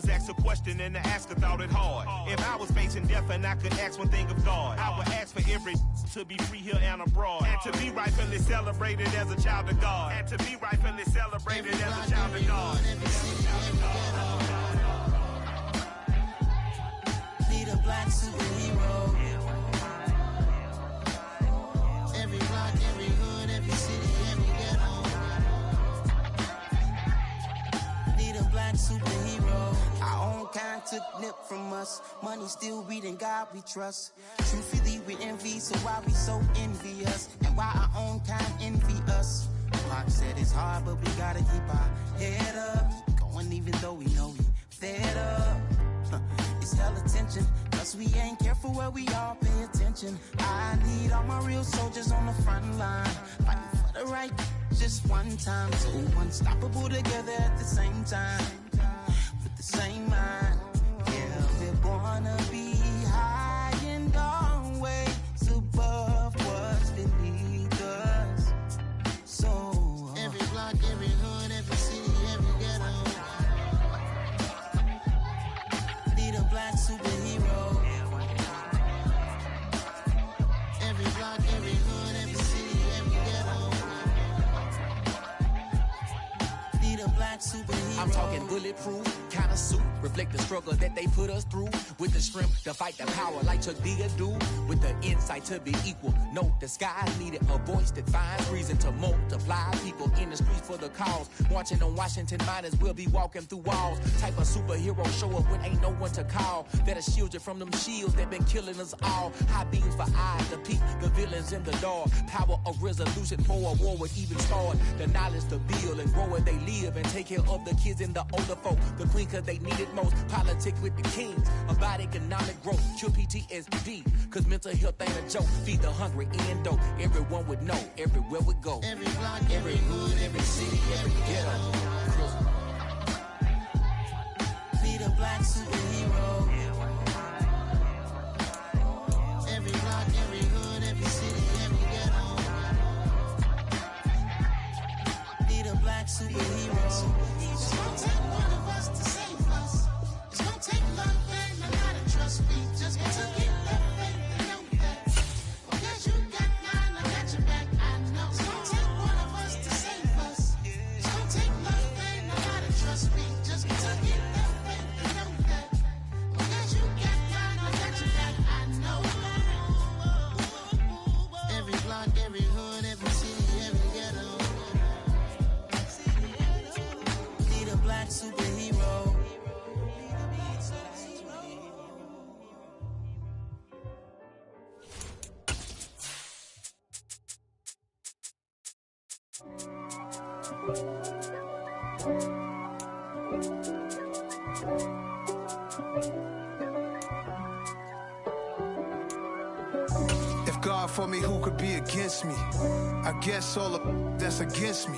was asked a question and the asker thought it hard. If I was facing death and I could ask one thing of God, I would ask for every to be free here and abroad, and to be rightfully celebrated as a child of God, and to be rightfully celebrated as a child of God. Need a black superhero. Every block, every hood, every city, every ghetto. Need a black superhero. Our own kind took nip from us. Money still reading God we trust. Truthfully we envy, so why we so envious? And why our own kind envy us? Pac said it's hard, but we gotta keep our head up. Going even though we know we fed up. It's hell attention, cause we ain't careful where we all pay attention. I need all my real soldiers on the front line, fighting for the right just one time. So unstoppable together at the same time, with the same mind. Yeah, we're gonna be high and always above what's beneath us. So every block, every hood, every city, every ghetto. Need a black superhero. Every block, every hood, every city, every ghetto. Need a black superhero. I'm talking bulletproof kind of suit, reflect the struggle that they put us through, with the strength to fight the power like Chuck D do, with the insight to be equal. Note the skies needed a voice that finds reason to multiply people in the streets for the cause. Marching on Washington miners will be walking through walls. Type of superhero show up when ain't no one to call. That'll shield you from them shields that been killing us all. High beams for eyes to peek the villains in the dark. Power of resolution for a war would even start. The knowledge to build and grow where they live and take care of the kids and the older folk. The queen cause they need it most. Politics with the kings about economic growth. Cure PTSD cause mental health ain't a joke. Feed the hungry and dope. Everyone would know everywhere we go. Every block, every hood, every city, every ghetto. Need a black superhero. Every block, every hood, every city, every ghetto. Need a black superhero. It's gonna take one of us to save us. It's gonna take love and a lot of trust. We just got to get that faith and know that. Because you got mine, I got your back, I know. It's gonna take one of us to save us. It's gonna take love and a lot of trust. We just got to get that faith and know that. Because you got mine, I got your back, I know. Every block, every hood, every city, every ghetto. Need a black superhero. If God for me, who could be against me? I guess all of that's against me.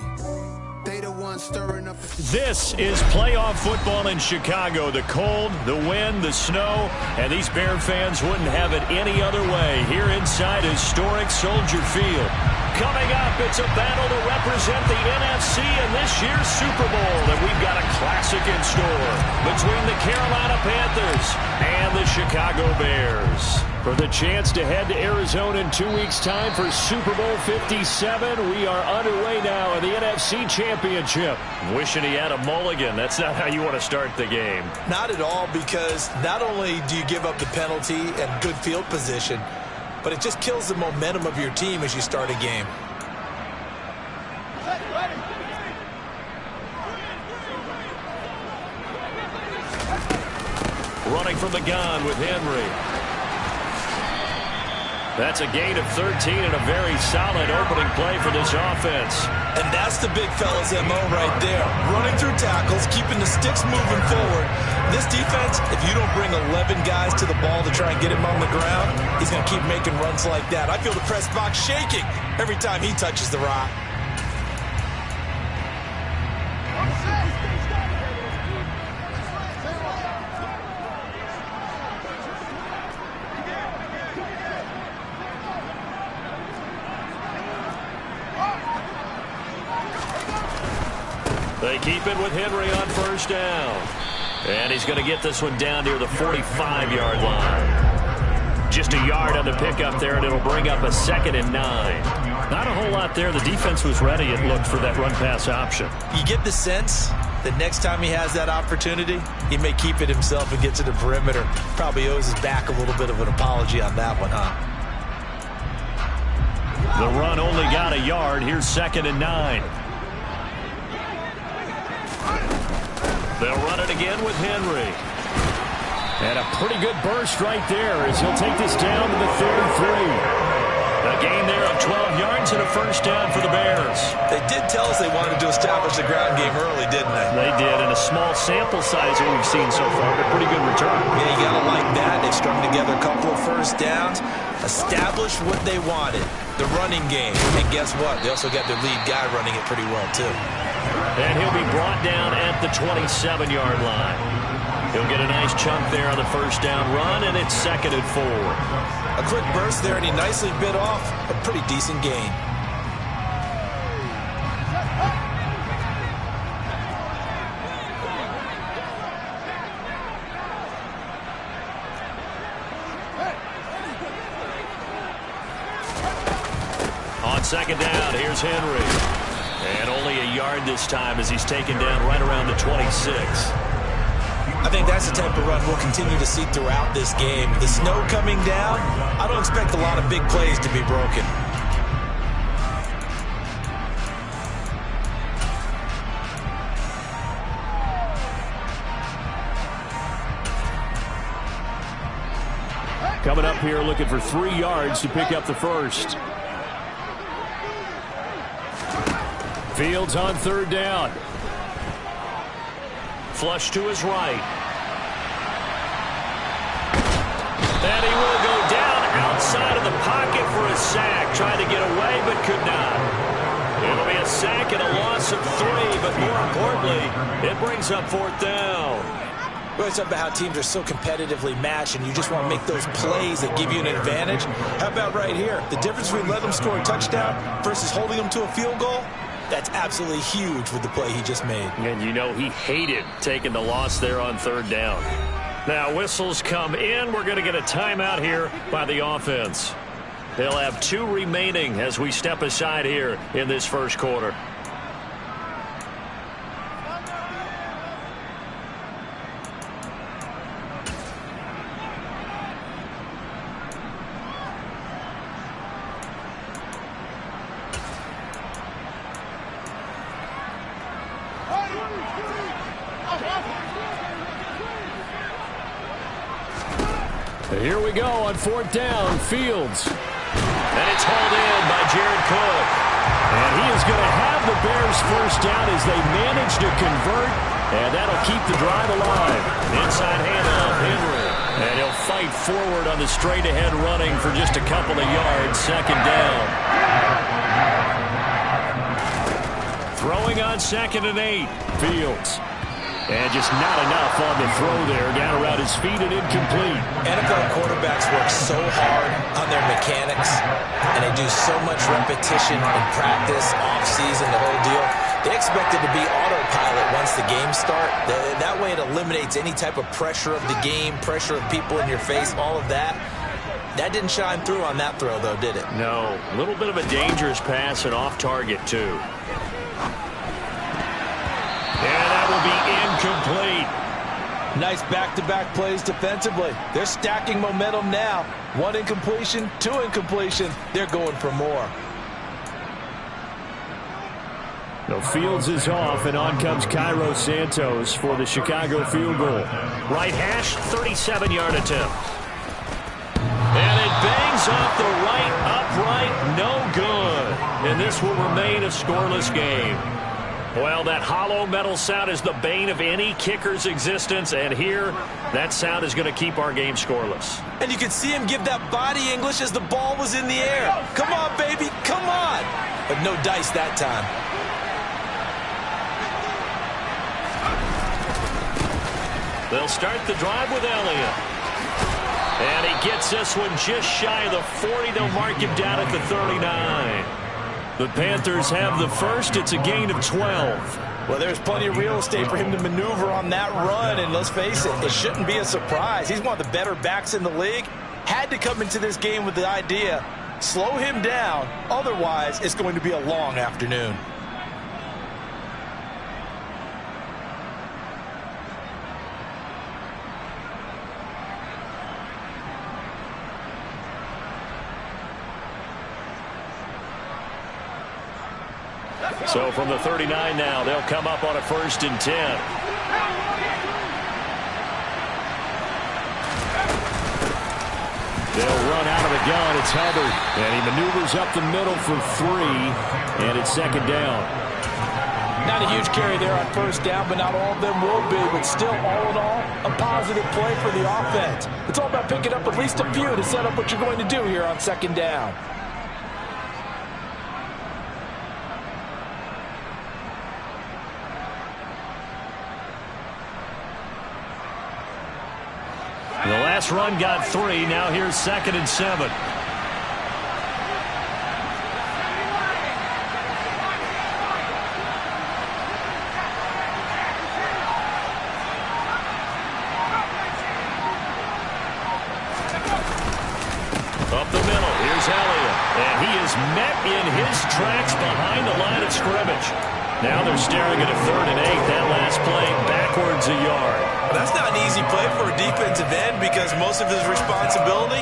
They the ones stirring up the... This is playoff football in Chicago. The cold, the wind, the snow, and these Bear fans wouldn't have it any other way here inside historic Soldier Field. Coming up, it's a battle to represent the NFC in this year's Super Bowl, and we've got a classic in store between the Carolina Panthers and the Chicago Bears. For the chance to head to Arizona in 2 weeks' time for Super Bowl 57, we are underway now in the NFC Championship. Wishing he had a mulligan. That's not how you want to start the game. Not at all, because not only do you give up the penalty and good field position, but it just kills the momentum of your team as you start a game. Running from the gun with Henry. That's a gain of 13 and a very solid opening play for this offense. And that's the big fella's MO right there. Running through tackles, keeping the sticks moving forward. This defense, if you don't bring 11 guys to the ball to try and get him on the ground, he's going to keep making runs like that. I feel the press box shaking every time he touches the rock. They keep it with Henry on first down. And he's going to get this one down near the 45-yard line. Just a yard on the pickup there, and it'll bring up a 2nd and 9. Not a whole lot there. The defense was ready, it looked, for that run-pass option. You get the sense that next time he has that opportunity, he may keep it himself and get to the perimeter. Probably owes his back a little bit of an apology on that one, huh? The run only got a yard. Here's 2nd and 9. They'll run it again with Henry. And a pretty good burst right there as he'll take this down to the 33. A gain there of 12 yards and a first down for the Bears. They did tell us they wanted to establish the ground game early, didn't they? They did, in a small sample size that we've seen so far, but pretty good return. Yeah, you got to like that. They've strung together a couple of first downs, established what they wanted, the running game. And guess what? They also got their lead guy running it pretty well, too. And he'll be brought down at the 27-yard line. He'll get a nice chunk there on the first down run, and it's 2nd and 4. A quick burst there, and he nicely bit off a pretty decent gain. On 2nd down, here's Henry. And only a yard this time as he's taken down right around the 26. I think that's the type of run we'll continue to see throughout this game. The snow coming down, I don't expect a lot of big plays to be broken. Coming up here looking for 3 yards to pick up the first. Fields on 3rd down. Flush to his right. And he will go down outside of the pocket for a sack. Tried to get away, but could not. It'll be a sack and a loss of 3, but more importantly, it brings up 4th down. We always talk about how teams are so competitively matched, and you just want to make those plays that give you an advantage. How about right here? The difference between letting them score a touchdown versus holding them to a field goal? That's absolutely huge with the play he just made. And you know he hated taking the loss there on 3rd down. Now whistles come in. We're going to get a timeout here by the offense. They'll have 2 remaining as we step aside here in this first quarter. Here we go on 4th down. Fields. And it's hauled in by Jared Cook. And he is going to have the Bears first down as they manage to convert. And that'll keep the drive alive. Inside handoff, Henry. And he'll fight forward on the straight-ahead running for just a couple of yards. 2nd down. Throwing on 2nd and 8. Fields. And just not enough on the throw there. Down around his feet and incomplete. NFL quarterbacks work so hard on their mechanics, and they do so much repetition in practice, off-season, the whole deal. They expect it to be autopilot once the games start. That way it eliminates any type of pressure of the game, pressure of people in your face, all of that. That didn't shine through on that throw, though, did it? No. A little bit of a dangerous pass and off target, too. And that will be incomplete. Nice back-to-back plays defensively. They're stacking momentum now. 1 incompletion, 2 incompletion. They're going for more. No, Fields is off, and on comes Cairo Santos for the Chicago field goal. Right hash, 37-yard attempt. And it bangs off the right upright, no good. And this will remain a scoreless game. Well, that hollow metal sound is the bane of any kicker's existence, and here, that sound is going to keep our game scoreless. And you could see him give that body English as the ball was in the air. Come on, baby, come on. But no dice that time. They'll start the drive with Elliott. And he gets this one just shy of the 40. They'll mark him down at the 39. The Panthers have the first. It's a gain of 12. Well, there's plenty of real estate for him to maneuver on that run, and let's face it, it shouldn't be a surprise. He's one of the better backs in the league. Had to come into this game with the idea, slow him down, otherwise it's going to be a long afternoon. So from the 39 now, they'll come up on a 1st and 10. They'll run out of the gun. It's Hubbard. And he maneuvers up the middle for 3. And it's 2nd down. Not a huge carry there on 1st down, but not all of them will be. But still, all in all, a positive play for the offense. It's all about picking up at least a few to set up what you're going to do here on 2nd down. The last run got 3. Now here's 2nd and 7. Up the middle. Here's Elliott. And he is met in his tracks behind the line of scrimmage. Now they're staring at a 3rd and 8. That last play backwards a yard. That's not an easy play for a defensive end because most of his responsibility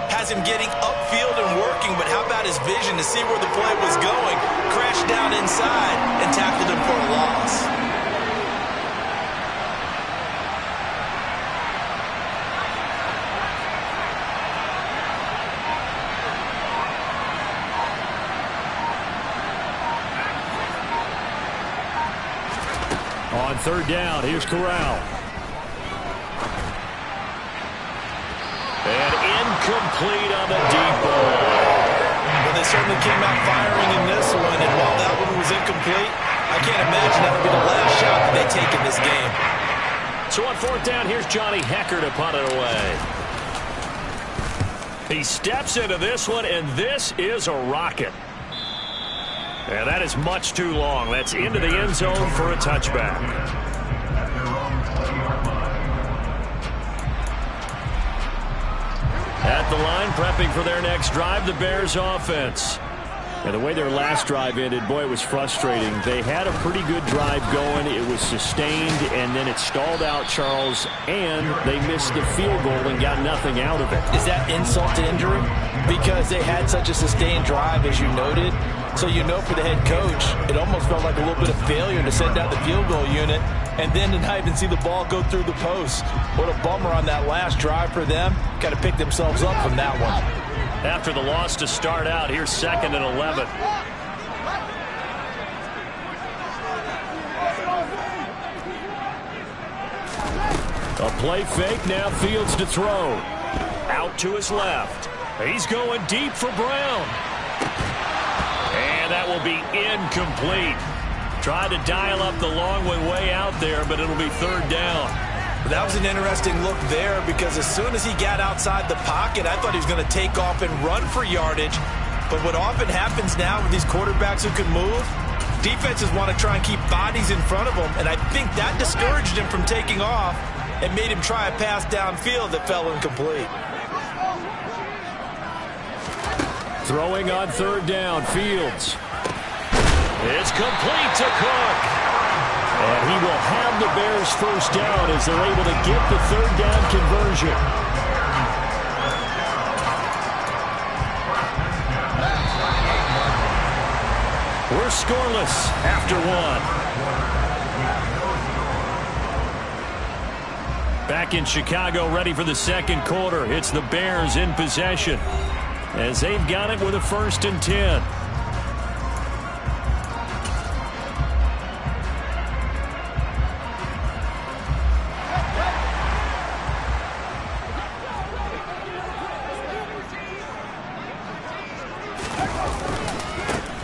has him getting upfield and working, but how about his vision to see where the play was going, crashed down inside, and tackled him for a loss. On 3rd down, here's Corral. And incomplete on the deep ball. Well, they certainly came out firing in this one, and while that one was incomplete, I can't imagine that would be the last shot that they take in this game. So on 4th down, here's Johnny Hecker to punt it away. He steps into this one, and this is a rocket. And that is much too long. That's into the end zone for a touchback. At the line, prepping for their next drive, the Bears offense. And the way their last drive ended, boy, it was frustrating. They had a pretty good drive going. It was sustained, and then it stalled out, Charles, and they missed the field goal and got nothing out of it. Is that insult to injury? Because they had such a sustained drive, as you noted. So you know for the head coach, it almost felt like a little bit of failure to send out the field goal unit and then to not even see the ball go through the post. What a bummer on that last drive for them. Got to pick themselves up from that one. After the loss to start out, here's 2nd and 11. A play fake, now Fields to throw. Out to his left. He's going deep for Brown. And that will be incomplete. Tried to dial up the long one way out there, but it'll be 3rd down. That was an interesting look there because as soon as he got outside the pocket, I thought he was going to take off and run for yardage. But what often happens now with these quarterbacks who can move, defenses want to try and keep bodies in front of them, and I think that discouraged him from taking off and made him try a pass downfield that fell incomplete. Throwing on 3rd down, Fields. It's complete to Cook. And he will have the Bears 1st down as they're able to get the 3rd down conversion. We're scoreless after 1. Back in Chicago, ready for the 2nd quarter. It's the Bears in possession as they've got it with a 1st and 10.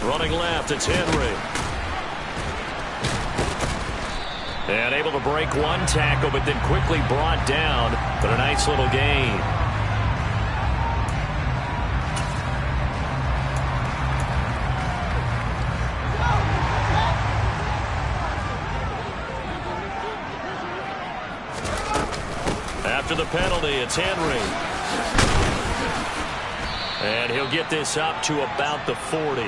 Running left, it's Henry. And able to break one tackle, but then quickly brought down. But a nice little gain. after the penalty. It's Henry. And he'll get this up to about the 40.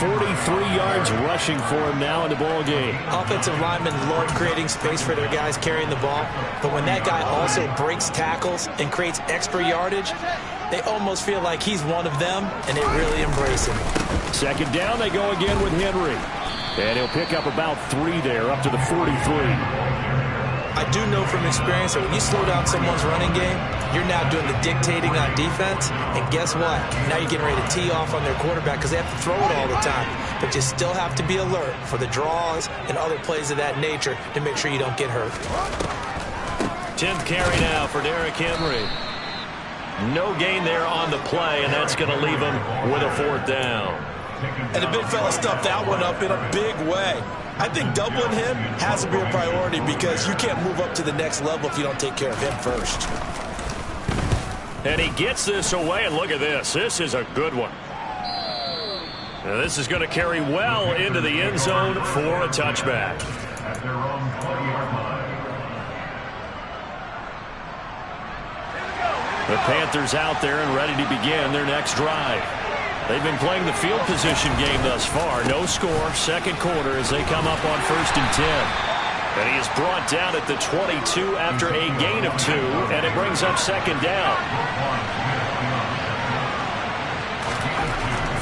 43 yards rushing for him now in the ball game. Offensive linemen love creating space for their guys carrying the ball. But when that guy also breaks tackles and creates extra yardage, they almost feel like he's one of them, and they really embrace him. Second down, they go again with Henry. And he'll pick up about 3 there, up to the 43. I do know from experience that when you slow down someone's running game, you're now doing the dictating on defense. And guess what? Now you're getting ready to tee off on their quarterback because they have to throw it all the time. But you still have to be alert for the draws and other plays of that nature to make sure you don't get hurt. 10th carry now for Derrick Henry. No gain there on the play, and that's going to leave him with a 4th down. And the big fella stuffed that one up in a big way. I think doubling him has to be a priority because you can't move up to the next level if you don't take care of him first. And he gets this away, and look at this. This is a good one. Now, this is going to carry well into the end zone for a touchback. The Panthers out there and ready to begin their next drive. They've been playing the field position game thus far. No score, second quarter as they come up on 1st and 10. And he is brought down at the 22 after a gain of 2, and it brings up 2nd down.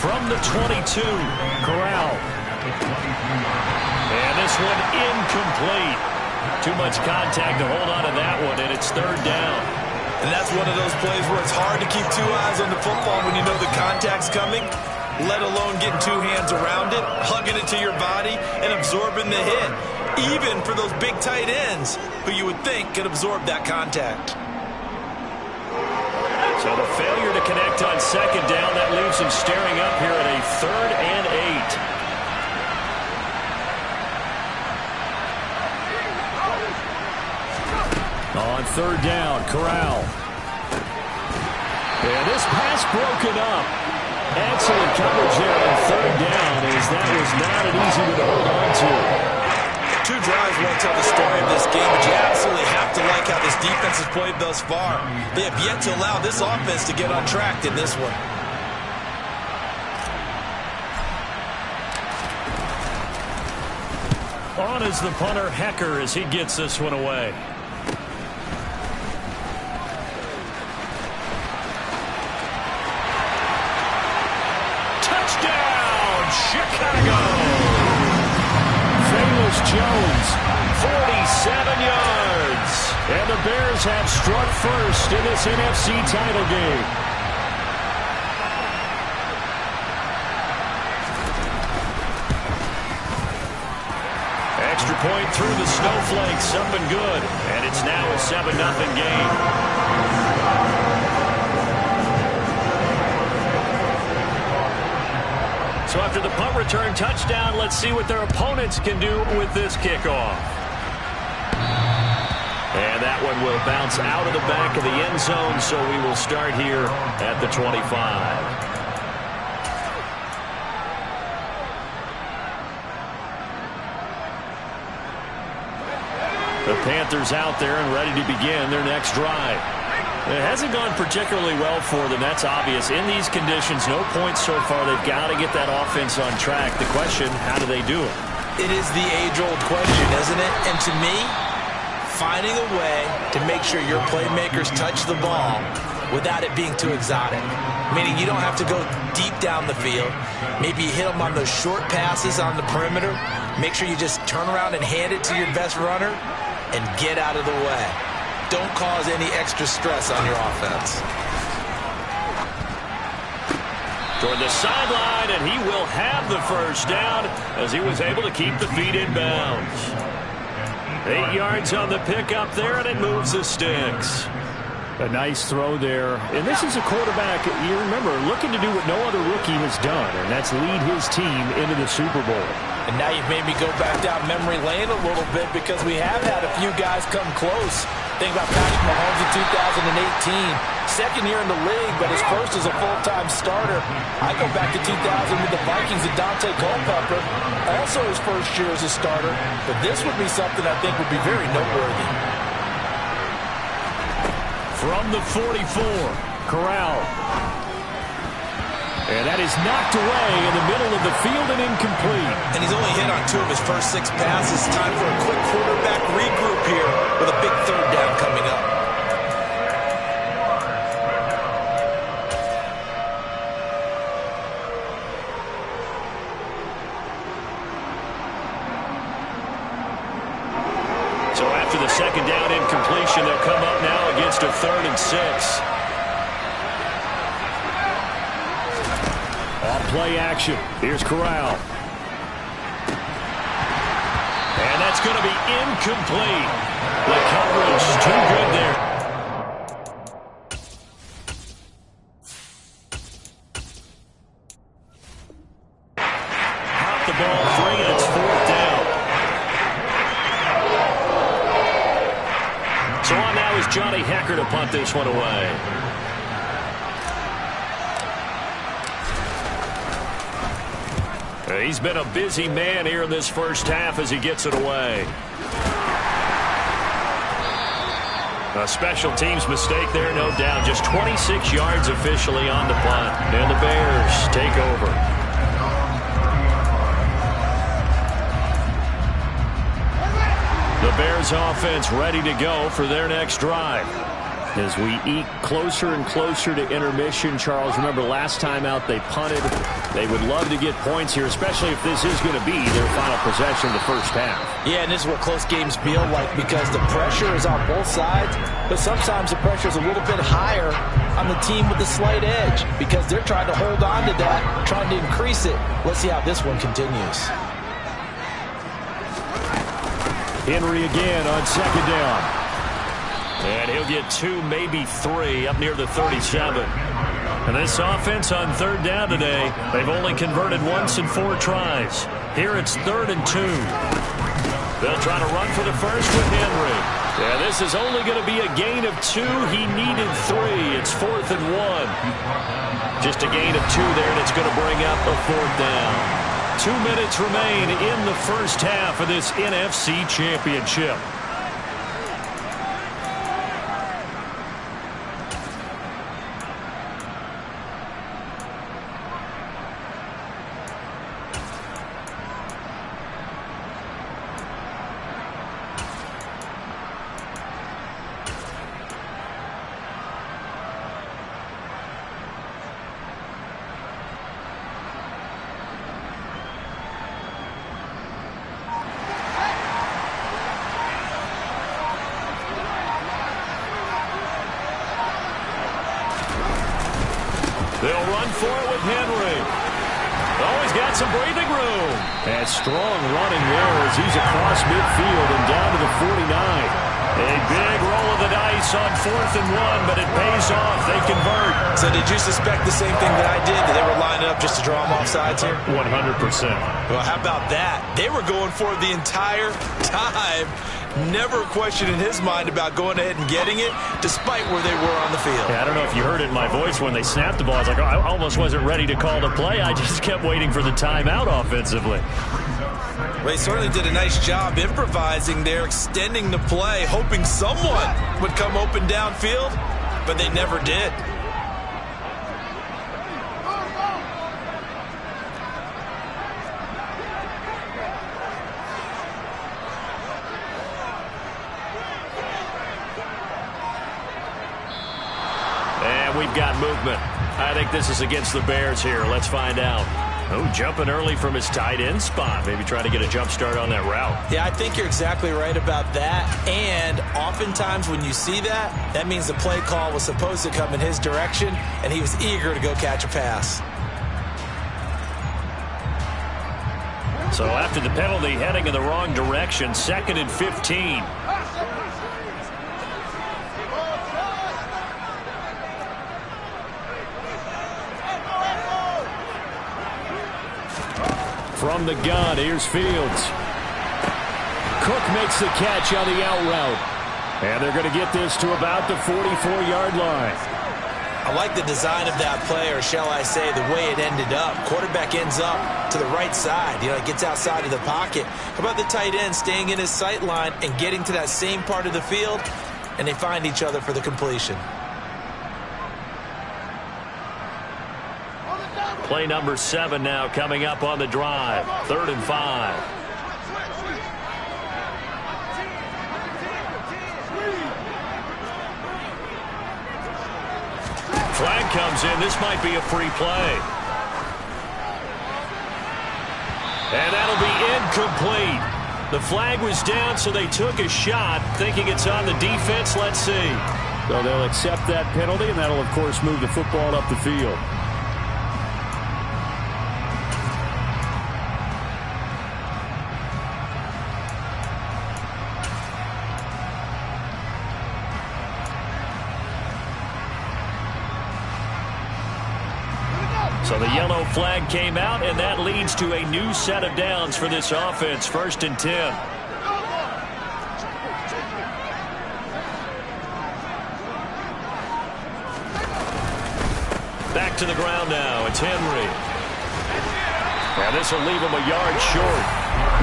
From the 22, Corral. And this one incomplete. Too much contact to hold on to that one, and it's 3rd down. And that's one of those plays where it's hard to keep 2 eyes on the football when you know the contact's coming, let alone getting 2 hands around it, hugging it to your body, and absorbing the hit. Even for those big tight ends who you would think could absorb that contact. So the failure to connect on 2nd down, that leaves him staring up here at a 3rd and 8. On 3rd down, Corral. And this pass broken up. Excellent coverage there on 3rd down, as that was not an easy one to hold on to. 2 drives won't tell the story of this game, but you absolutely have to like how this defense has played thus far. They have yet to allow this offense to get on track in this one. On is the punter, Hecker, as he gets this one away. Chicago. Famous Jones, 47 yards. And the Bears have struck first in this NFC title game. Extra point through the snowflakes, up and good. And it's now a 7-0 game. So after the punt return touchdown, let's see what their opponents can do with this kickoff. And that one will bounce out of the back of the end zone, so we will start here at the 25. The Panthers out there and ready to begin their next drive. It hasn't gone particularly well for them. That's obvious. In these conditions, no points so far. They've got to get that offense on track. The question, how do they do it? It is the age-old question, isn't it? And to me, finding a way to make sure your playmakers touch the ball without it being too exotic. Meaning you don't have to go deep down the field. Maybe you hit them on those short passes on the perimeter. Make sure you just turn around and hand it to your best runner and get out of the way. Don't cause any extra stress on your offense. Toward the sideline, and he will have the first down as he was able to keep the feet in bounds. 8 yards on the pickup there, and it moves the sticks. A nice throw there. And this is a quarterback, you remember, looking to do what no other rookie has done, and that's lead his team into the Super Bowl. And now you've made me go back down memory lane a little bit because we have had a few guys come close. Think about Patrick Mahomes in 2018. Second year in the league, but his first as a full-time starter. I go back to 2000 with the Vikings and Dante Culpepper. Also his first year as a starter. But this would be something I think would be very noteworthy. From the 44, Corral. And that is knocked away in the middle of the field and incomplete. And he's only hit on 2 of his first 6 passes. Time for a quick quarterback regroup here with a big 3rd down coming up. So after the 2nd down incompletion, they'll come up now against a 3rd and 6. Play action. Here's Corral. And that's going to be incomplete. The coverage too good there. Pop the ball free, and it's 4th down. So on now is Johnny Hecker to punt this one away. He's been a busy man here in this first half as he gets it away. A special teams mistake there, no doubt. Just 26 yards officially on the punt. And the Bears take over. The Bears offense ready to go for their next drive. As we eke closer and closer to intermission, Charles, remember last time out they punted. They would love to get points here, especially if this is going to be their final possession of the first half. Yeah, and this is what close games feel like because the pressure is on both sides, but sometimes the pressure is a little bit higher on the team with the slight edge because they're trying to hold on to that, trying to increase it. Let's see how this one continues. Henry again on 2nd down. And he'll get 2, maybe 3 up near the 37. And this offense on 3rd down today, they've only converted once in 4 tries. Here it's 3rd and 2. They'll try to run for the first with Henry. Yeah, this is only going to be a gain of 2. He needed 3. It's 4th and 1. Just a gain of 2 there, and it's going to bring up a 4th down. 2 minutes remain in the first half of this NFC Championship. They'll run for it with Henry. Oh, he's got some breathing room. And strong running there as he's across midfield and down to the 49. A big roll of the dice on 4th and 1, but it pays off. They convert. So did you suspect the same thing that I did? That they were lining up just to draw them off sides here? 100%. Well, how about that? They were going for it the entire time. Never a question in his mind about going ahead and getting it, despite where they were on the field. Yeah, I don't know if you heard it in my voice when they snapped the ball. I was like, oh, I almost wasn't ready to call the play. I just kept waiting for the timeout offensively. Well, he certainly did a nice job improvising there, extending the play, hoping someone would come open downfield, but they never did. We've got movement. I think this is against the Bears here. Let's find out. Oh, jumping early from his tight end spot. Maybe trying to get a jump start on that route. Yeah, I think you're exactly right about that. And oftentimes when you see that, that means the play call was supposed to come in his direction, and he was eager to go catch a pass. So after the penalty, heading in the wrong direction, 2nd and 15. From the gun, here's Fields. Cook makes the catch on the out route. And they're going to get this to about the 44-yard line. I like the design of that play, or shall I say the way it ended up. Quarterback ends up to the right side. You know, it gets outside of the pocket. How about the tight end staying in his sight line and getting to that same part of the field? and they find each other for the completion. Play number 7 now coming up on the drive. 3rd and 5. Flag comes in. This might be a free play. And that'll be incomplete. The flag was down, so they took a shot, thinking it's on the defense. Let's see. So they'll accept that penalty, and that'll, of course, move the football up the field. So the yellow flag came out, and that leads to a new set of downs for this offense. 1st and 10. Back to the ground now. It's Henry. And this will leave him a yard short.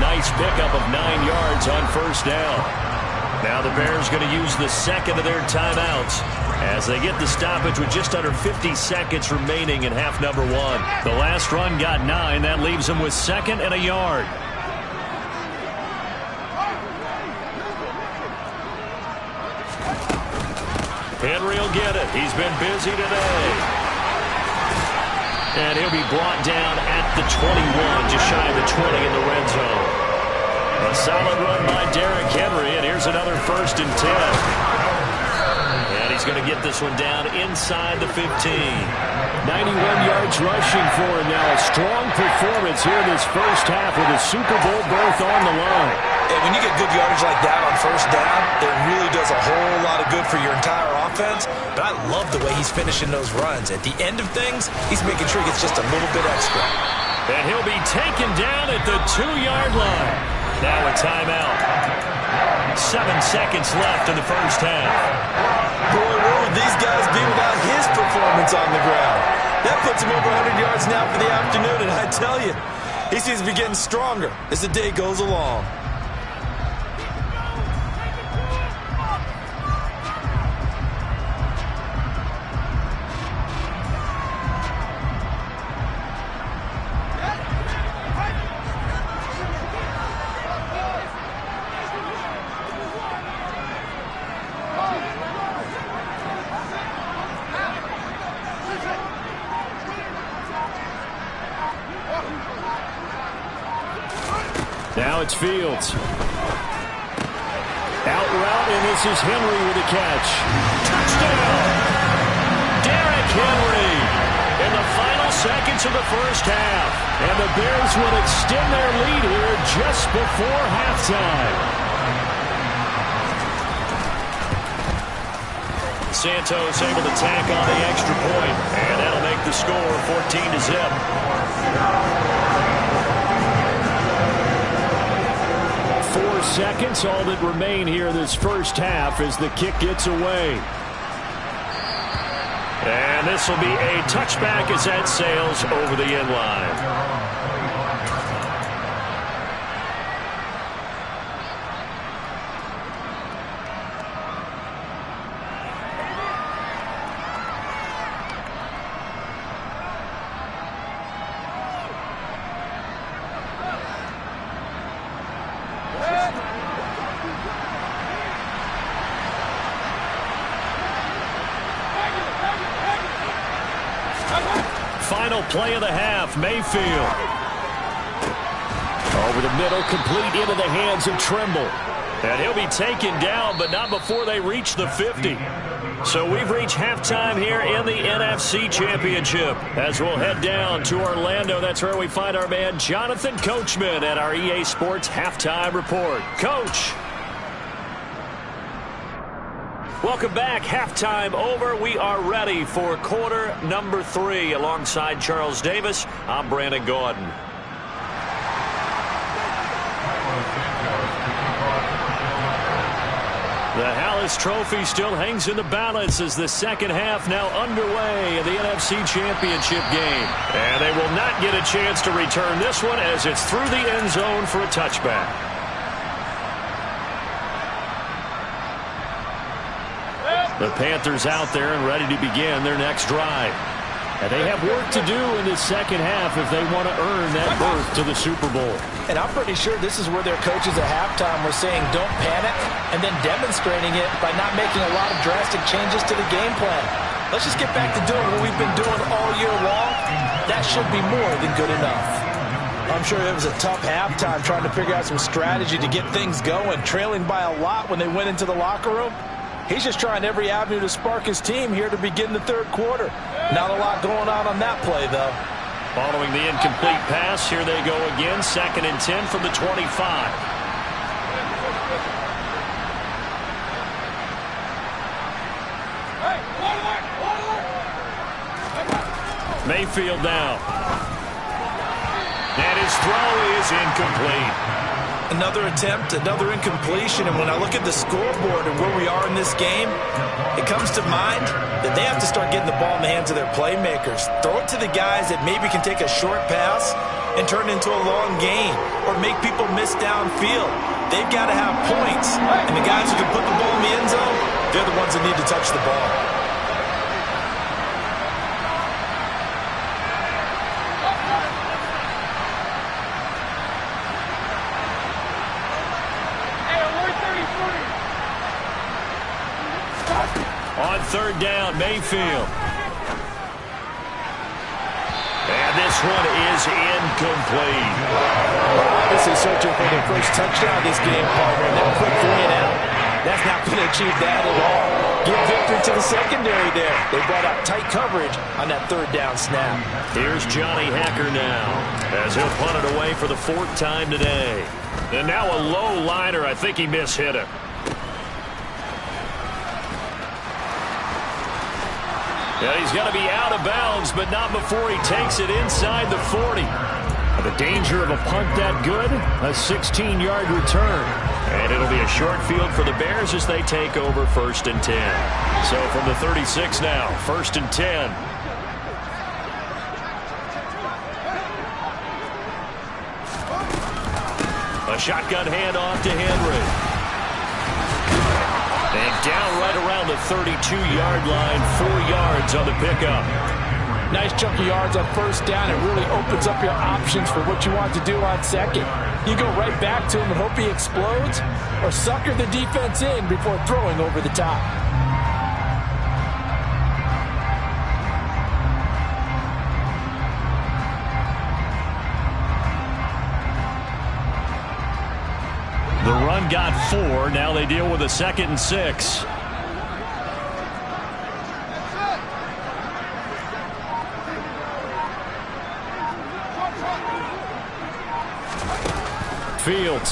Nice pickup of 9 yards on 1st down. Now the Bears going to use the second of their timeouts as they get the stoppage with just under 50 seconds remaining in half number 1. The last run got 9. That leaves them with 2nd and a yard. Henry will get it. He's been busy today. And he'll be brought down at the 21, just shy of the 20 in the red zone. A solid run by Derrick Henry, and here's another 1st and 10. And he's going to get this one down inside the 15. 91 yards rushing for him now. A strong performance here in this first half with a Super Bowl berth on the line. And when you get good yardage like that on 1st down, it really does a whole lot of good for your entire offense. But I love the way he's finishing those runs. At the end of things, he's making sure he gets just a little bit extra. And he'll be taken down at the 2-yard line. Now a timeout. 7 seconds left in the first half. Boy, where would these guys be without his performance on the ground? That puts him over 100 yards now for the afternoon, and I tell you, he seems to be getting stronger as the day goes along. Now it's Fields. Out route, and this is Henry with a catch. Touchdown! Derrick Henry in the final seconds of the first half. And the Bears will extend their lead here just before halftime. Santos able to tack on the extra point, and that'll make the score 14-0. 4 seconds, all that remain here this first half as the kick gets away. And this will be a touchback as that sails over the end line. Final play of the half, Mayfield. Over the middle, complete into the hands of Trimble. And he'll be taken down, but not before they reach the 50. So we've reached halftime here in the NFC Championship. As we'll head down to Orlando, that's where we find our man Jonathan Coachman at our EA Sports Halftime Report. Coach. Welcome back. Halftime over. We are ready for quarter number 3. Alongside Charles Davis, I'm Brandon Gordon. The Hallis Trophy still hangs in the balance as the second half now underway in the NFC Championship game. And they will not get a chance to return this one as it's through the end zone for a touchback. The Panthers out there and ready to begin their next drive. And they have work to do in the second half if they want to earn that berth to the Super Bowl. And I'm pretty sure this is where their coaches at halftime were saying don't panic, and then demonstrating it by not making a lot of drastic changes to the game plan. Let's just get back to doing what we've been doing all year long. That should be more than good enough. I'm sure it was a tough halftime trying to figure out some strategy to get things going, trailing by a lot when they went into the locker room. He's just trying every avenue to spark his team here to begin the third quarter. Not a lot going on that play, though. Following the incomplete pass, here they go again. 2nd and 10 from the 25. Mayfield now. And his throw is incomplete. Another attempt, another incompletion, and when I look at the scoreboard and where we are in this game, it comes to mind that they have to start getting the ball in the hands of their playmakers. Throw it to the guys that maybe can take a short pass and turn it into a long gain or make people miss downfield. They've got to have points, and the guys who can put the ball in the end zone, they're the ones that need to touch the ball. On 3rd down, Mayfield. And this one is incomplete. Obviously searching for their first touchdown this game, partner. And that quick 3 and out, that's not going to achieve that at all. Give victory to the secondary there. They brought out tight coverage on that 3rd down snap. Here's Johnny Hacker now, as he'll punt it away for the 4th time today. And now a low liner. I think he mishit it. Yeah, he's got to be out of bounds, but not before he takes it inside the 40. The danger of a punt that good, a 16-yard return. And it'll be a short field for the Bears as they take over 1st and 10. So from the 36 now, 1st and 10. A shotgun handoff to Henry. And down right around the 32-yard line, 4 yards on the pickup. Nice chunk of yards on 1st down. It really opens up your options for what you want to do on 2nd. You go right back to him and hope he explodes, or sucker the defense in before throwing over the top. The run got 4. Now they deal with a 2nd and 6. Fields.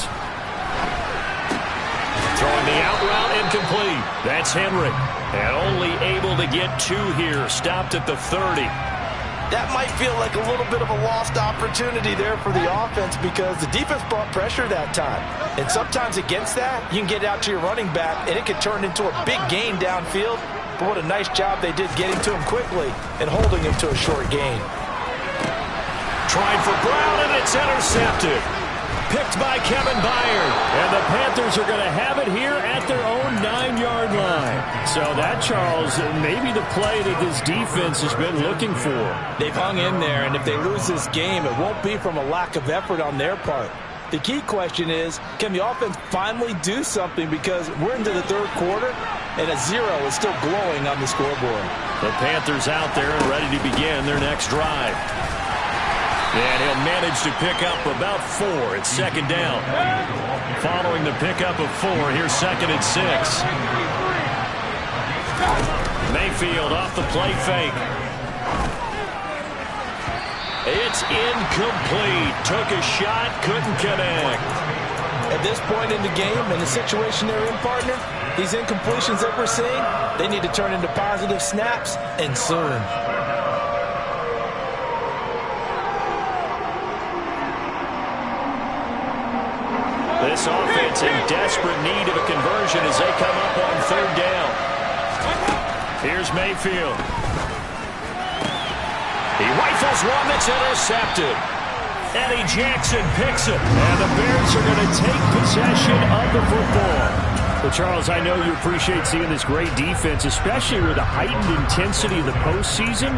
Throwing the out route incomplete. That's Henry. And only able to get 2 here. Stopped at the 30. That might feel like a little bit of a lost opportunity there for the offense because the defense brought pressure that time. And sometimes against that, you can get out to your running back, and it can turn into a big gain downfield. But what a nice job they did getting to him quickly and holding him to a short gain. Tried for Brown, and it's intercepted. Picked by Kevin Byard. And the Panthers are going to have it here at their own 9-yard line. So that, Charles, maybe the play that this defense has been looking for. They've hung in there, and if they lose this game, it won't be from a lack of effort on their part. The key question is, can the offense finally do something, because we're into the 3rd quarter, and a 0 is still glowing on the scoreboard. The Panthers out there and ready to begin their next drive. And he'll manage to pick up about 4. It's 2nd down. Following the pickup of 4, here's 2nd and 6. Mayfield off the play fake. It's incomplete. Took a shot, couldn't connect. At this point in the game, in the situation they're in, partner, these incompletions that we're seeing, they need to turn into positive snaps, and soon. This offense in desperate need of a conversion as they come up on 3rd down. Here's Mayfield. He rifles one that's intercepted. Eddie Jackson picks it. And the Bears are going to take possession of the football. Well, Charles, I know you appreciate seeing this great defense, especially with the heightened intensity of the postseason.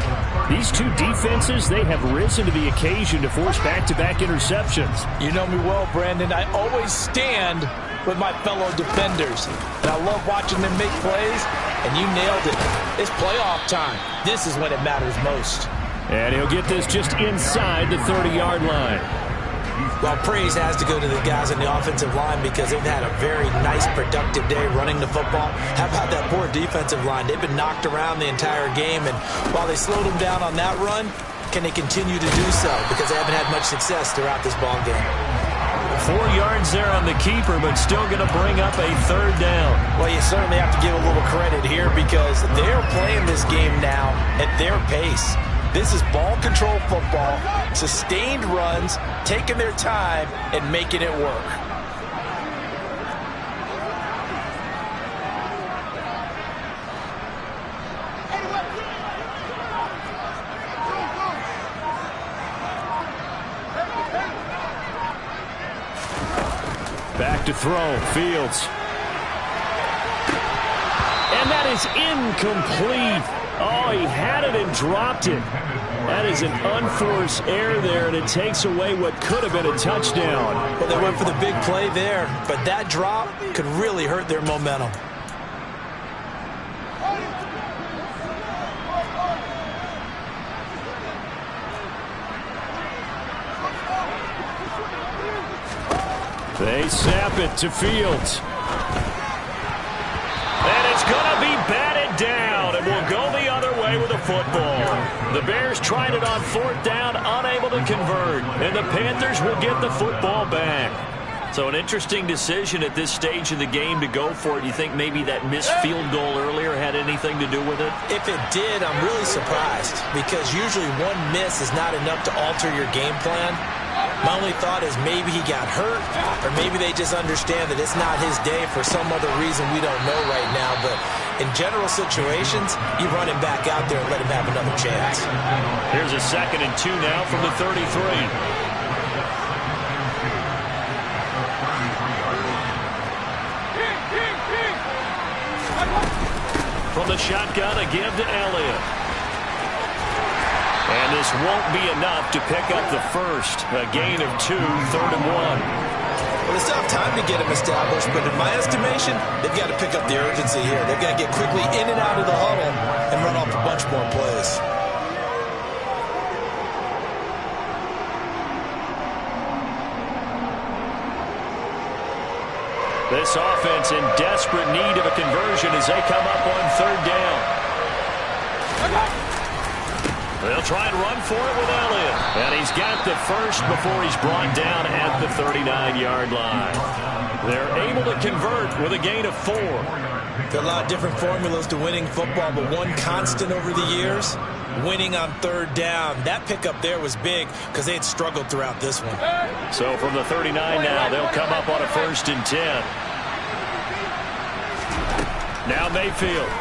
These two defenses, they have risen to the occasion to force back-to-back interceptions. You know me well, Brandon. I always stand with my fellow defenders. And I love watching them make plays, and you nailed it. It's playoff time. This is when it matters most. And he'll get this just inside the 30-yard line. Well, praise has to go to the guys on the offensive line because they've had a very nice, productive day running the football. How about that poor defensive line? They've been knocked around the entire game, and while they slowed them down on that run, can they continue to do so? Because they haven't had much success throughout this ball game. 4 yards there on the keeper, but still going to bring up a third down. Well, you certainly have to give a little credit here because they're playing this game now at their pace. This is ball control football, sustained runs, taking their time, and making it work. Back to throw, Fields. And that is incomplete. Oh, he had it and dropped it. That is an unforced error there, and it takes away what could have been a touchdown. Well, they went for the big play there, but that drop could really hurt their momentum. They snap it to Fields. And it's going to be batted down, and will go the other way with the football. The Bears tried it on 4th down, unable to convert, and the Panthers will get the football back. So an interesting decision at this stage of the game to go for it. You think maybe that missed field goal earlier had anything to do with it? If it did, I'm really surprised because usually one miss is not enough to alter your game plan. My only thought is maybe he got hurt, or maybe they just understand that it's not his day for some other reason we don't know right now. But in general situations, you run him back out there and let him have another chance. Here's a 2nd and 2 now from the 33. From the shotgun, a give to Elliott. And this won't be enough to pick up the first. A gain of 2, 3rd and 1. Well, they still have time to get him established, but in my estimation, they've got to pick up the urgency here. They've got to get quickly in and out of the huddle and run off a bunch more plays. This offense in desperate need of a conversion as they come up on 3rd down. They'll try and run for it with Elliott. And he's got the first before he's brought down at the 39-yard line. They're able to convert with a gain of 4. There are a lot of different formulas to winning football, but one constant over the years, winning on 3rd down. That pickup there was big because they had struggled throughout this one. So from the 39 now, they'll come up on a 1st and 10. Now Mayfield.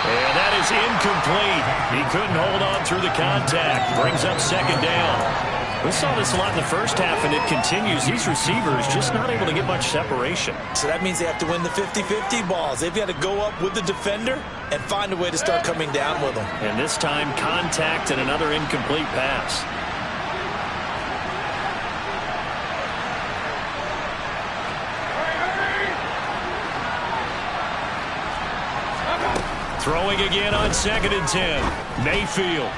And that is incomplete. He couldn't hold on through the contact. Brings up 2nd down. We saw this a lot in the first half, and it continues. These receivers just not able to get much separation. So that means they have to win the 50-50 balls. They've got to go up with the defender and find a way to start coming down with them. And this time, contact and another incomplete pass. Throwing again on 2nd and 10. Mayfield.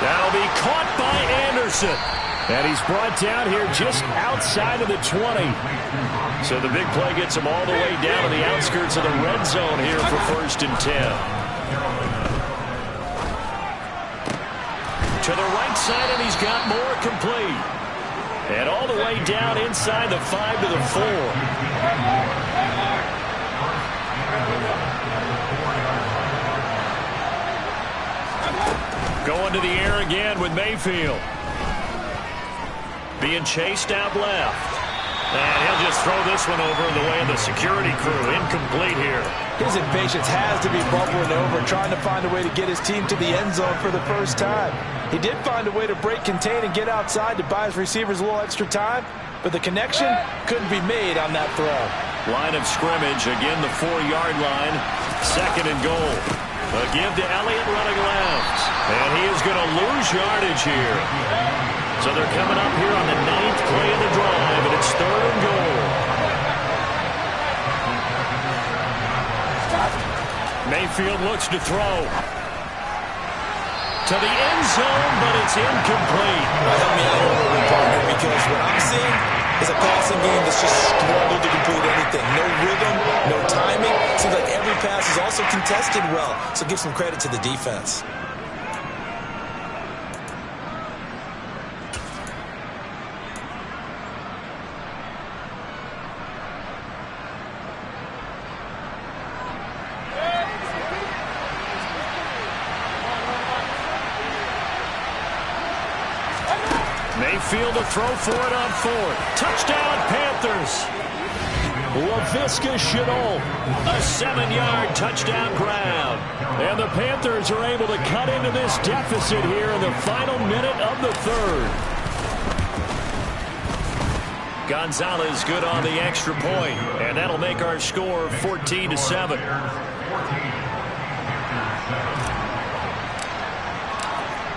That'll be caught by Anderson. And he's brought down here just outside of the 20. So the big play gets him all the way down to the outskirts of the red zone here for 1st and 10. To the right side, and he's got more complete. And all the way down inside the 5 to the 4. Going to the air again with Mayfield. Being chased out left. And he'll just throw this one over the way of the security crew. Incomplete here. His impatience has to be bubbling over, trying to find a way to get his team to the end zone for the first time. He did find a way to break contain and get outside to buy his receivers a little extra time, but the connection couldn't be made on that throw. Line of scrimmage, again the 4-yard line. 2nd and goal. A give to Elliott running left. And he is going to lose yardage here. So they're coming up here on the 9th play of the drive, and it's 3rd and goal. Mayfield looks to throw. To the end zone, but it's incomplete. Help me out a little bit, partner, because what I'm seeing is a passing game that's just struggled to complete anything. No rhythm, no timing. Seems like every pass is also contested well, so give some credit to the defense. Mayfield to throw for it on 4th. Touchdown, Panthers. LaVisca Chenault, a 7-yard touchdown grab. And the Panthers are able to cut into this deficit here in the final minute of the 3rd. Gonzalez good on the extra point, and that'll make our score 14-7.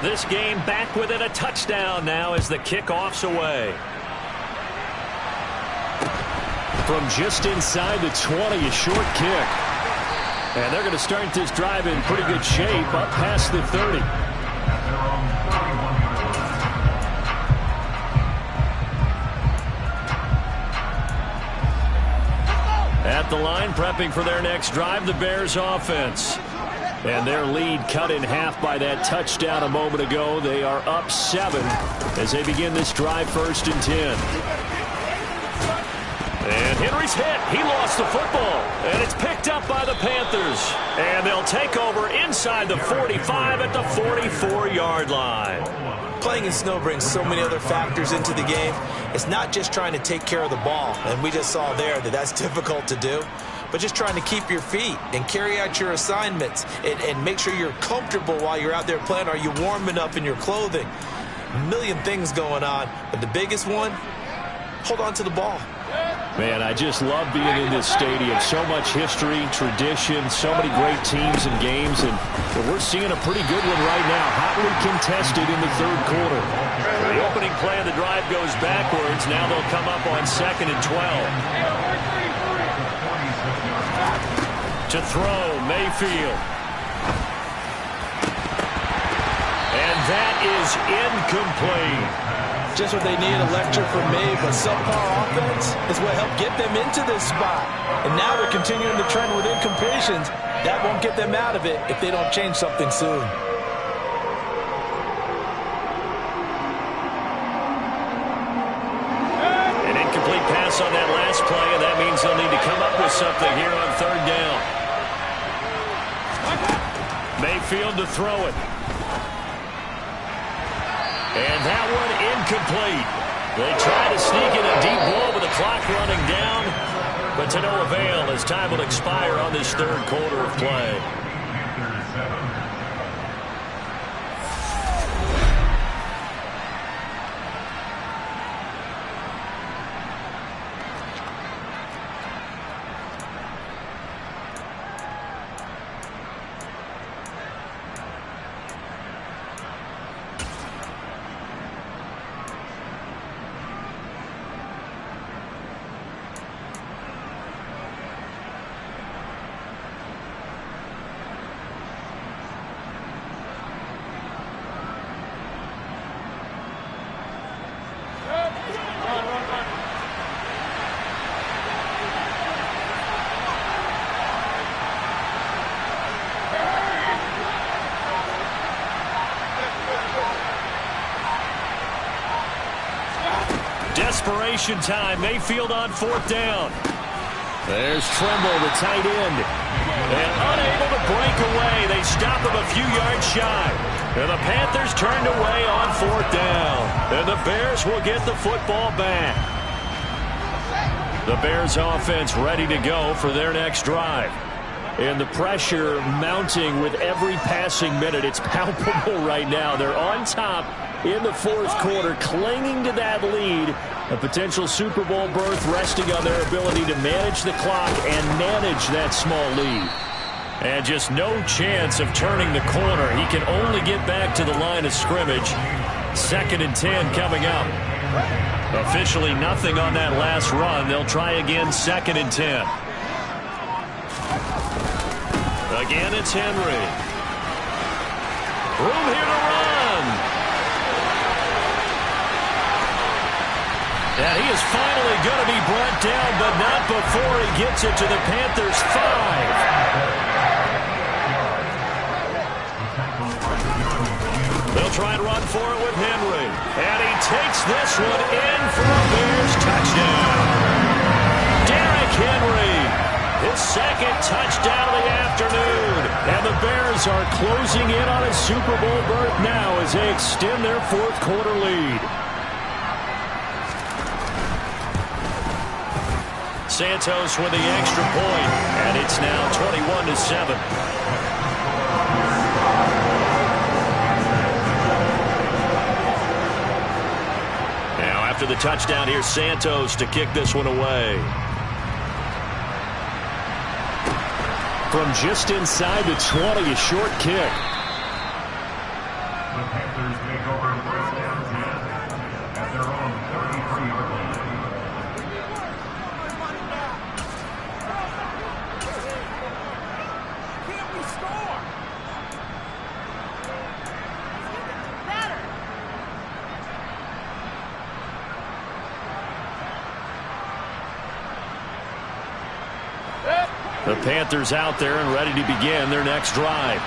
This game back within a touchdown now as the kickoff's away. From just inside the 20, a short kick. And they're going to start this drive in pretty good shape up past the 30. At the line, prepping for their next drive, the Bears offense. And their lead cut in half by that touchdown a moment ago. They are up 7 as they begin this drive 1st and 10. And Henry's hit. He lost the football. And it's picked up by the Panthers. And they'll take over inside the 45 at the 44-yard line. Playing in snow brings so many other factors into the game. It's not just trying to take care of the ball. And we just saw there that that's difficult to do. But just trying to keep your feet and carry out your assignments and make sure you're comfortable while you're out there playing. Are you warm enough in your clothing? A million things going on. But the biggest one, hold on to the ball. Man, I just love being in this stadium. So much history, tradition, so many great teams and games. And we're seeing a pretty good one right now. Hotly contested in the 3rd quarter. The opening play of the drive goes backwards. Now they'll come up on 2nd and 12. To throw, Mayfield. And that is incomplete. Just what they need, a lecture from me, but subpar offense is what helped get them into this spot. And now they're continuing the trend with incompletions. That won't get them out of it if they don't change something soon. An incomplete pass on that last play, and that means they'll need to come up with something here on 3rd down. Mayfield to throw it. And that one incomplete. They try to sneak in a deep ball with the clock running down, but to no avail as time will expire on this 3rd quarter of play. Desperation time. Mayfield on 4th down. There's Trimble, the tight end. And unable to break away. They stop him a few yards shy. And the Panthers turned away on 4th down. And the Bears will get the football back. The Bears offense ready to go for their next drive. And the pressure mounting with every passing minute. It's palpable right now. They're on top in the 4th quarter, clinging to that lead A potential Super Bowl berth resting on their ability to manage the clock and manage that small lead. And just no chance of turning the corner. He can only get back to the line of scrimmage. 2nd and 10 coming up. Officially nothing on that last run. They'll try again, 2nd and 10. Again, it's Henry. Room here to run. And he is finally going to be brought down, but not before he gets it to the Panthers' 5. They'll try and run for it with Henry. And he takes this one in for a Bears touchdown. Derrick Henry, his 2nd touchdown of the afternoon. And the Bears are closing in on a Super Bowl berth now as they extend their 4th quarter lead. Santos with the extra point, and it's now 21-7. Now after the touchdown, here's Santos to kick this one away. From just inside the 20, a short kick. The Panthers take over 1st down 10 at their own 33-yard line. The Panthers out there and ready to begin their next drive.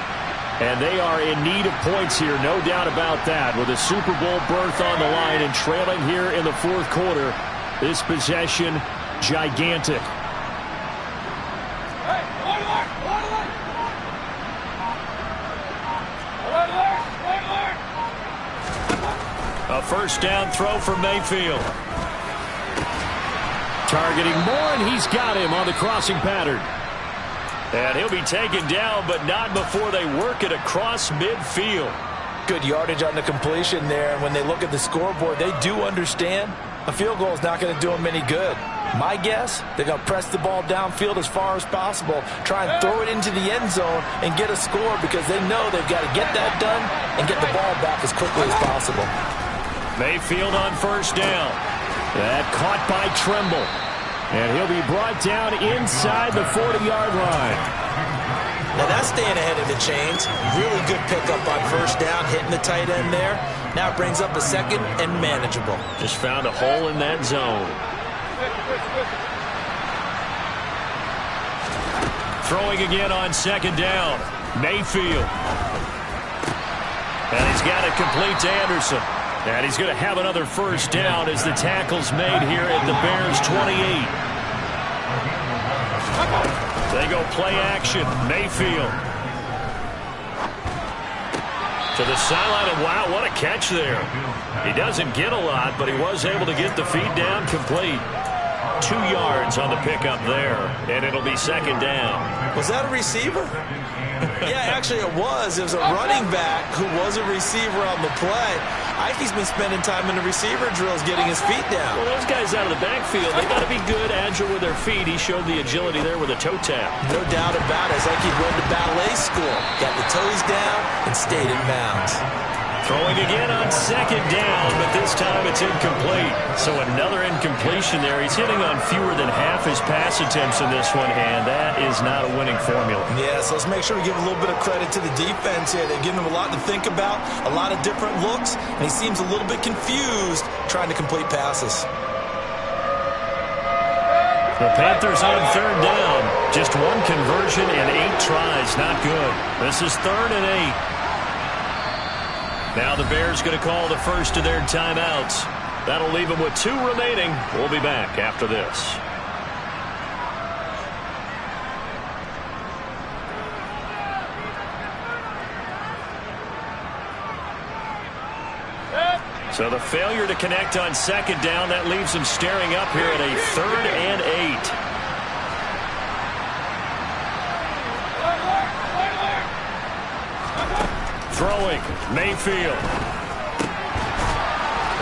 And they are in need of points here, no doubt about that. With a Super Bowl berth on the line and trailing here in the 4th quarter, this possession gigantic. A 1st down throw for Mayfield. Targeting Moore, and he's got him on the crossing pattern. And he'll be taken down, but not before they work it across midfield. Good yardage on the completion there. And when they look at the scoreboard, they do understand a field goal is not going to do them any good. My guess, they're going to press the ball downfield as far as possible, try and throw it into the end zone and get a score because they know they've got to get that done and get the ball back as quickly as possible. Mayfield on 1st down. That caught by Tremble. And he'll be brought down inside the 40-yard line. Now that's staying ahead of the chains. Really good pickup on 1st down, hitting the tight end there. Now it brings up a 2nd and manageable. Just found a hole in that zone. Throwing again on 2nd down. Mayfield. And he's got it complete to Anderson. And he's going to have another 1st down as the tackle's made here at the Bears' 28. They go play action. Mayfield. To the sideline, and wow, what a catch there. He doesn't get a lot, but he was able to get the feet down complete. 2 yards on the pickup there, and it'll be 2nd down. Was that a receiver? Yeah, actually it was. It was a running back who was a receiver on the play. Ike's been spending time in the receiver drills getting his feet down. Well, those guys out of the backfield, they got to be good, agile with their feet. He showed the agility there with a toe tap. No doubt about it. It's like he'd run to ballet school. Got the toes down and stayed in bounds. Throwing again on 2nd down, but this time it's incomplete. So another incompletion there. He's hitting on fewer than half his pass attempts in this one, and that is not a winning formula. Yeah, so let's make sure we give a little bit of credit to the defense here. They've given him a lot to think about, a lot of different looks, and he seems a little bit confused trying to complete passes. The Panthers on 3rd down. Just 1 conversion and 8 tries. Not good. This is 3rd and 8. Now the Bears going to call the first of their timeouts. That'll leave them with 2 remaining. We'll be back after this. So the failure to connect on 2nd down, that leaves them staring up here at a 3rd and 8. Throwing, Mayfield.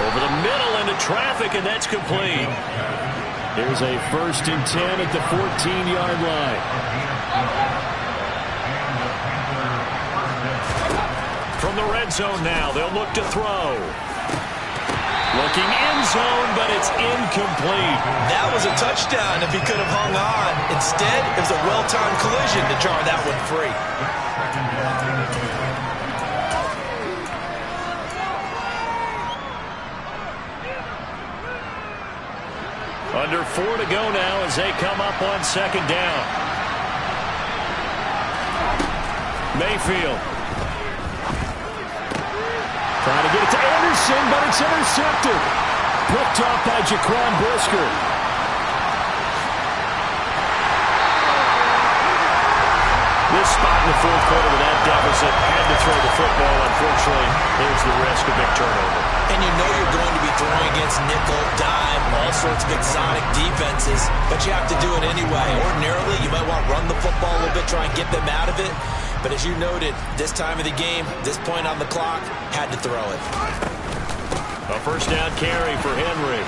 Over the middle into traffic, and that's complete. There's a 1st and 10 at the 14-yard line. From the red zone now, they'll look to throw. Looking end zone, but it's incomplete. That was a touchdown if he could have hung on. Instead, it was a well-timed collision to jar that one free. Under 4 to go now as they come up on 2nd down. Mayfield. Trying to get it to Anderson, but it's intercepted. Picked off by Jaquan Brisker. This spot in the 4th quarter with that deficit, had to throw the football. Unfortunately, there's the risk of big turnover. And you know you're going to be throwing against nickel, dime, all sorts of exotic defenses, but you have to do it anyway. Ordinarily, you might want to run the football a little bit, try and get them out of it. But as you noted, this time of the game, this point on the clock, had to throw it. A 1st down carry for Henry.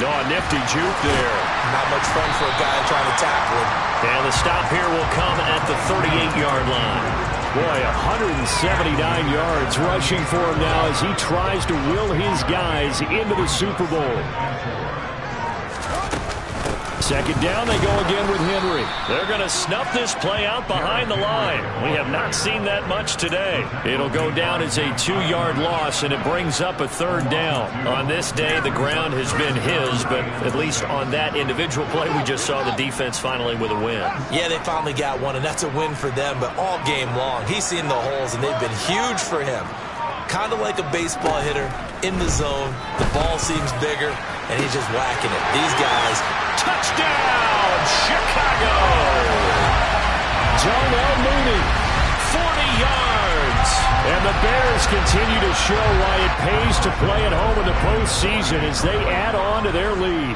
No, a nifty juke there. Not much fun for a guy trying to tackle him. And the stop here will come at the 38-yard line. Boy, 179 yards rushing for him now as he tries to will his guys into the Super Bowl. 2nd down, they go again with Henry. They're going to snuff this play out behind the line. We have not seen that much today. It'll go down as a 2-yard loss, and it brings up a 3rd down. On this day, the ground has been his, but at least on that individual play, we just saw the defense finally with a win. Yeah, they finally got one, and that's a win for them, but all game long, he's seen the holes, and they've been huge for him. Kind of like a baseball hitter in the zone. The ball seems bigger, and he's just whacking it. These guys... Touchdown, Chicago! Darnell Mooney, 40 yards. And the Bears continue to show why it pays to play at home in the postseason as they add on to their lead.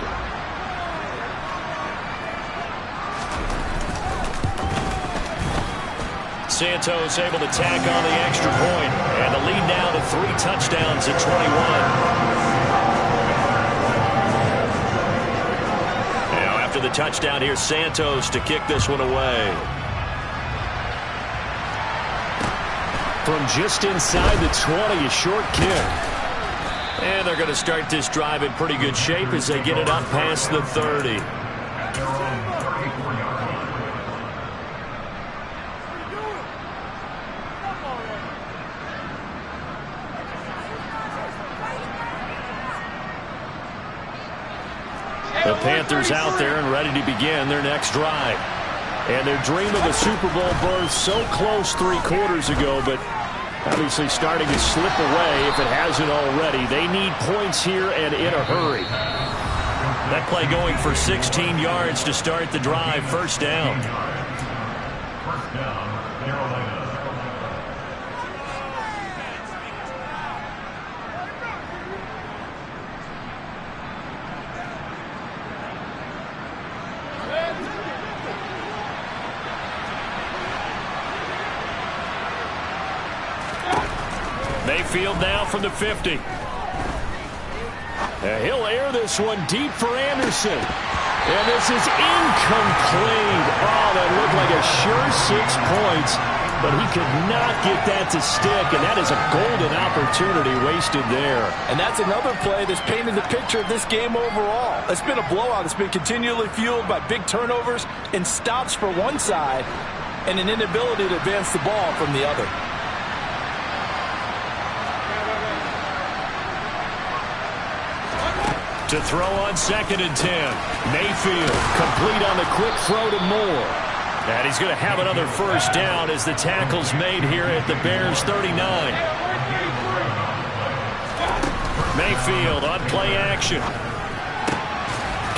Santos able to tack on the extra point, and the lead now to 3 touchdowns at 21. After the touchdown, here's Santos to kick this one away. From just inside the 20, a short kick. And they're going to start this drive in pretty good shape as they get it up past the 30. The Panthers out there and ready to begin their next drive. And their dream of a Super Bowl berth so close 3 quarters ago, but obviously starting to slip away if it hasn't already. They need points here and in a hurry. That play going for 16 yards to start the drive. 1st down. First down, Carolina. Mayfield now from the 50. He'll air this one deep for Anderson. And this is incomplete. Oh, that looked like a sure 6 points. But he could not get that to stick, and that is a golden opportunity wasted there. And that's another play that's painted the picture of this game overall. It's been a blowout. It's been continually fueled by big turnovers and stops for one side and an inability to advance the ball from the other. To throw on 2nd and 10. Mayfield complete on the quick throw to Moore. And he's going to have another 1st down as the tackle's made here at the Bears 39. Mayfield on play action.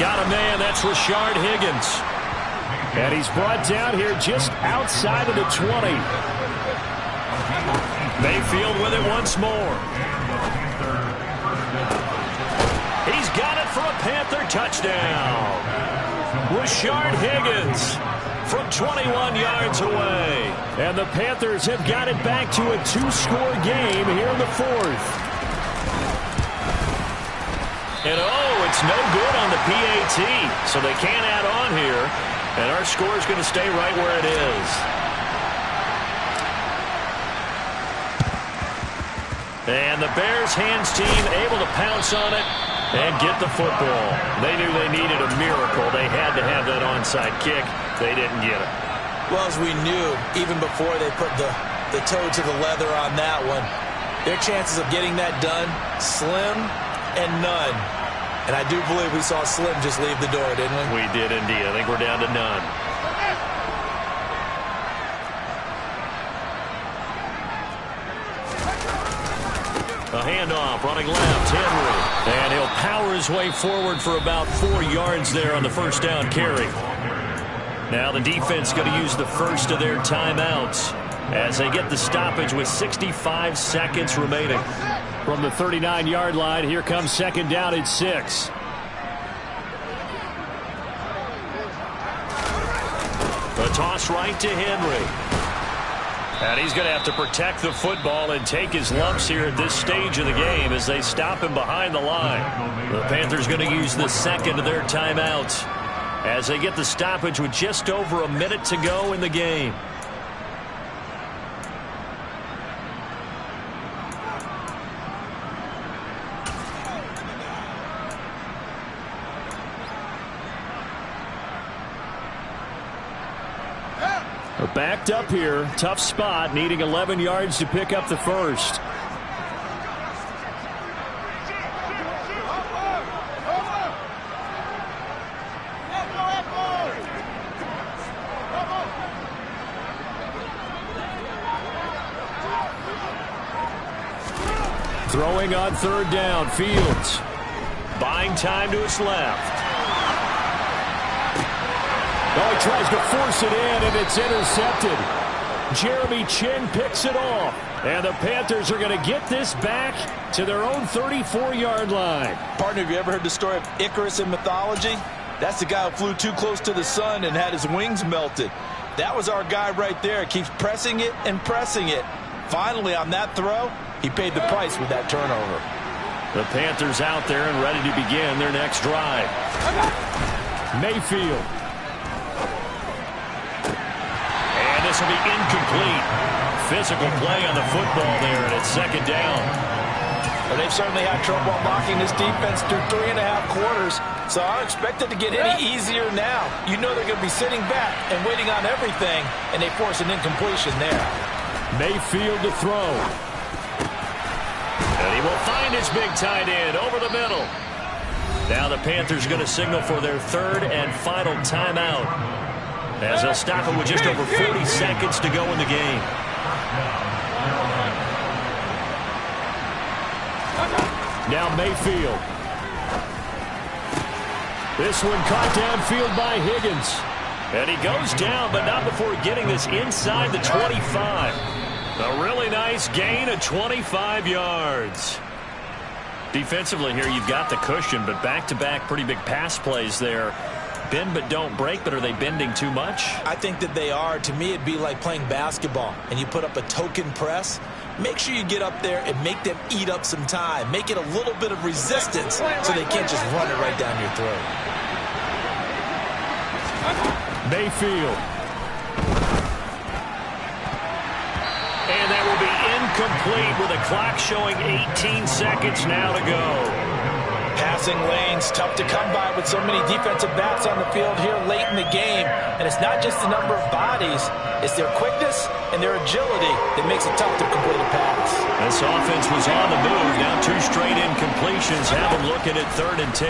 Got a man, that's Rashard Higgins. And he's brought down here just outside of the 20. Mayfield with it once more. He's got it for a Panther touchdown. Rashard Higgins from 21 yards away. And the Panthers have got it back to a 2-score game here in the 4th. And oh, it's no good on the PAT. So they can't add on here. And our score is going to stay right where it is. And the Bears hands team able to pounce on it and get the football. They knew they needed a miracle. They had to have that onside kick. They didn't get it. Well, as we knew, even before they put the toe to the leather on that one, their chances of getting that done, slim and none. And I do believe we saw Slim just leave the door, didn't we? We did indeed. I think we're down to none. A handoff, running left, Henry. And he'll power his way forward for about 4 yards there on the first down carry. Now the defense going to use the first of their timeouts as they get the stoppage with 65 seconds remaining. From the 39-yard line, here comes second down at 6. The toss right to Henry. And he's going to have to protect the football and take his lumps here at this stage of the game as they stop him behind the line. The Panthers going to use the second of their timeouts as they get the stoppage with just over a minute to go in the game. Backed up here, tough spot, needing 11 yards to pick up the first. Throwing on third down, Fields. Buying time to his left. Oh, he tries to force it in, and it's intercepted. Jeremy Chin picks it off. And the Panthers are going to get this back to their own 34-yard line. Partner, have you ever heard the story of Icarus in mythology? That's the guy who flew too close to the sun and had his wings melted. That was our guy right there. Keeps pressing it and pressing it. Finally, on that throw, he paid the price with that turnover. The Panthers out there and ready to begin their next drive. Mayfield. This will be incomplete. Physical play on the football there, and it's second down. Well, they've certainly had trouble unlocking this defense through 3.5 quarters, so I don't expect it to get any easier now. You know they're going to be sitting back and waiting on everything, and they force an incompletion there. Mayfield to throw. And he will find his big tight end over the middle. Now the Panthers going to signal for their third and final timeout, as they'll stop it with just over 40 seconds to go in the game. Now Mayfield. This one caught downfield by Higgins. And he goes down, but not before getting this inside the 25. A really nice gain of 25 yards. Defensively here, you've got the cushion, but back-to-back pretty big pass plays there. Bend but don't break, but are they bending too much? I think that they are. To me, it'd be like playing basketball, and you put up a token press. Make sure you get up there and make them eat up some time. Make it a little bit of resistance so they can't just run it right down your throat. Mayfield. And that will be incomplete with a clock showing 18 seconds now to go. Passing lanes, tough to come by with so many defensive backs on the field here late in the game. And it's not just the number of bodies, it's their quickness and their agility that makes it tough to complete a pass. This offense was on the move. Now 2 straight incompletions have them looking at 3rd and 10.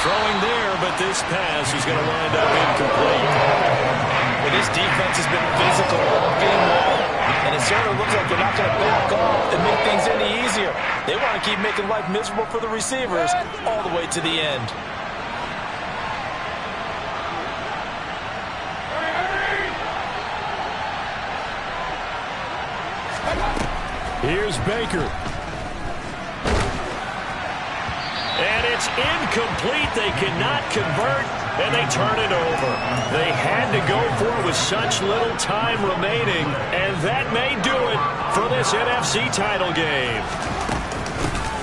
Throwing there, but this pass is going to wind up incomplete. Well, this defense has been physical all game long, and it certainly looks like they're not going to back off and make things any easier. They want to keep making life miserable for the receivers all the way to the end. Here's Baker. And it's incomplete. They cannot convert, and they turn it over. They had to go for it with such little time remaining, and that may do it for this NFC title game.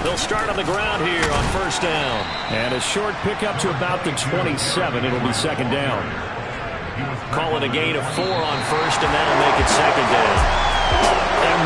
They'll start on the ground here on first down. And a short pickup to about the 27. It'll be second down. Call it a gain of 4 on first, and that'll make it second down. And